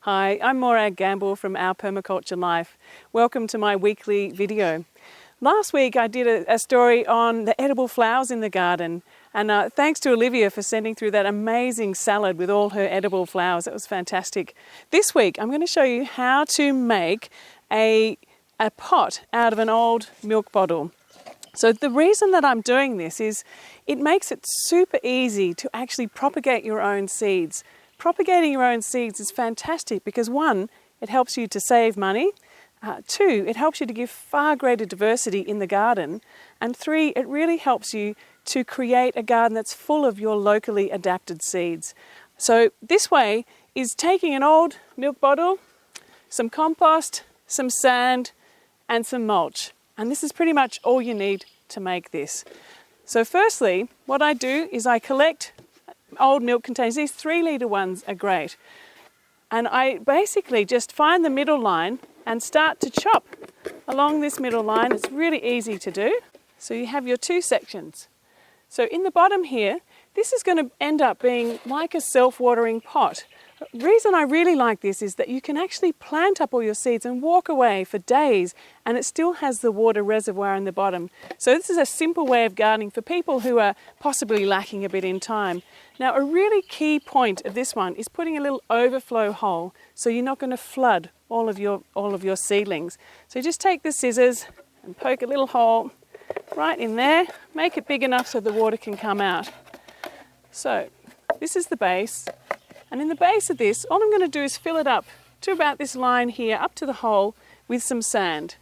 Hi, I'm Morag from Our Permaculture Life. Welcome to my weekly video. Last week I did a story on the edible flowers in the garden, and thanks to Olivia for sending through that amazing salad with all her edible flowers. That was fantastic. This week I'm going to show you how to make a pot out of an old milk bottle. So the reason that I'm doing this is it makes it super easy to actually propagate your own seeds. Propagating your own seeds is fantastic because one, it helps you to save money. Two, it helps you to give far greater diversity in the garden. And three, it really helps you to create a garden that's full of your locally adapted seeds. So this way is taking an old milk bottle, some compost, some sand, and some mulch. And this is pretty much all you need to make this. So firstly, what I do is I collect old milk containers. These 3-litre ones are great. And I basically just find the middle line and start to chop along this middle line. It's really easy to do. So you have your two sections. So in the bottom here, this is going to end up being like a self-watering pot. The reason I really like this is that you can actually plant up all your seeds and walk away for days and it still has the water reservoir in the bottom. So this is a simple way of gardening for people who are possibly lacking a bit in time. Now a really key point of this one is putting a little overflow hole so you're not going to flood all of your seedlings. So just take the scissors and poke a little hole right in there, make it big enough so the water can come out. So this is the base. And in the base of this, all I'm going to do is fill it up to about this line here, up to the hole, with some sand.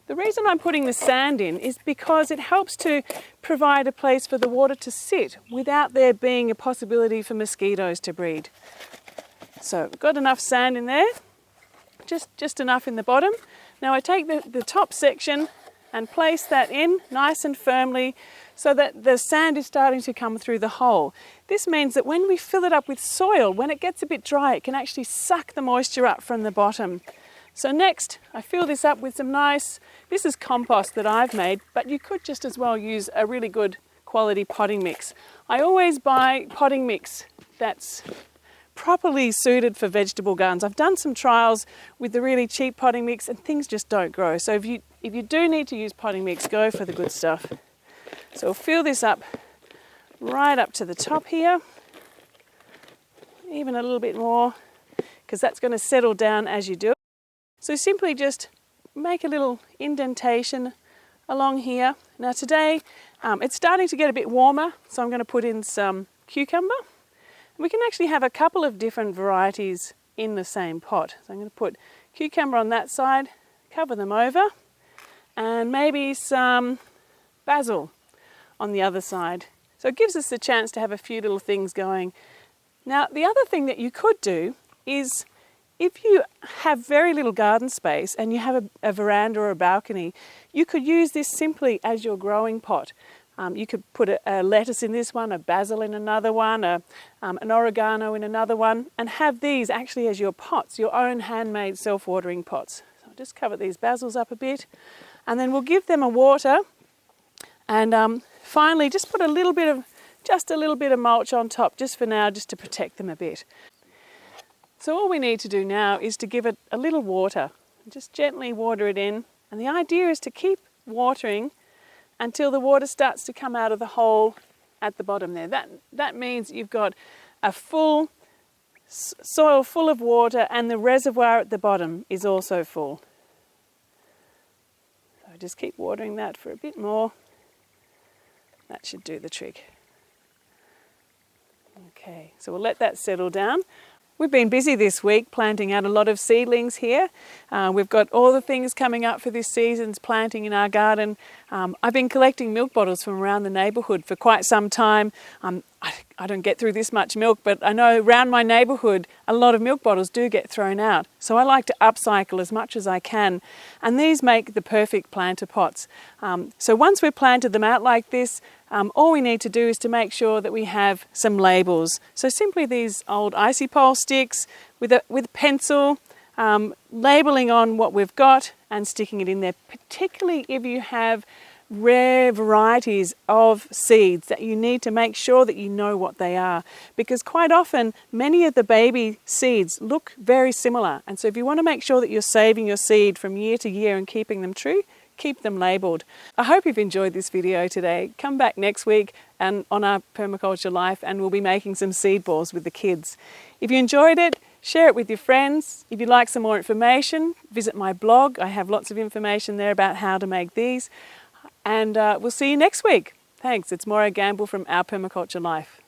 The reason I'm putting the sand in is because it helps to provide a place for the water to sit without there being a possibility for mosquitoes to breed. So I've got enough sand in there, just enough in the bottom. Now I take the top section and place that in nice and firmly so that the sand is starting to come through the hole. This means that when we fill it up with soil, when it gets a bit dry, it can actually suck the moisture up from the bottom. So next, I fill this up with some this is compost that I've made, but you could just as well use a really good quality potting mix. I always buy potting mix that's properly suited for vegetable gardens. I've done some trials with the really cheap potting mix and things just don't grow. So if you do need to use potting mix, go for the good stuff. So we'll fill this up right up to the top here, even a little bit more, because that's going to settle down as you do it. So simply just make a little indentation along here. Now today it's starting to get a bit warmer, so I'm going to put in some cucumber. We can actually have a couple of different varieties in the same pot. So I'm going to put cucumber on that side, cover them over, and maybe some basil on the other side. So it gives us the chance to have a few little things going. Now the other thing that you could do is if you have very little garden space and you have a veranda or a balcony, you could use this simply as your growing pot. You could put a lettuce in this one, a basil in another one, an oregano in another one, and have these actually as your pots, your own handmade self-watering pots. So I'll just cover these basils up a bit, and then we'll give them a water, and finally just put a little bit of mulch on top, just for now, just to protect them a bit. So all we need to do now is to give it a little water, just gently water it in, and the idea is to keep watering until the water starts to come out of the hole at the bottom there. That means you've got a full soil full of water and the reservoir at the bottom is also full. So just keep watering that for a bit more. That should do the trick. Okay, so we'll let that settle down. We've been busy this week planting out a lot of seedlings here. We've got all the things coming up for this season's planting in our garden. I've been collecting milk bottles from around the neighbourhood for quite some time. I don't get through this much milk, but I know around my neighbourhood a lot of milk bottles do get thrown out. So I like to upcycle as much as I can. And these make the perfect planter pots. So once we've planted them out like this, all we need to do is to make sure that we have some labels. So simply these old icy pole sticks with pencil, labeling on what we've got and sticking it in there, particularly if you have rare varieties of seeds that you need to make sure that you know what they are, because quite often many of the baby seeds look very similar, and so if you want to make sure that you're saving your seed from year to year and keeping them true, keep them labelled. I hope you've enjoyed this video today. Come back next week and on our Permaculture Life, and we'll be making some seed balls with the kids. If you enjoyed it, share it with your friends. If you'd like some more information, visit my blog. I have lots of information there about how to make these. And we'll see you next week. Thanks. It's Morag from Our Permaculture Life.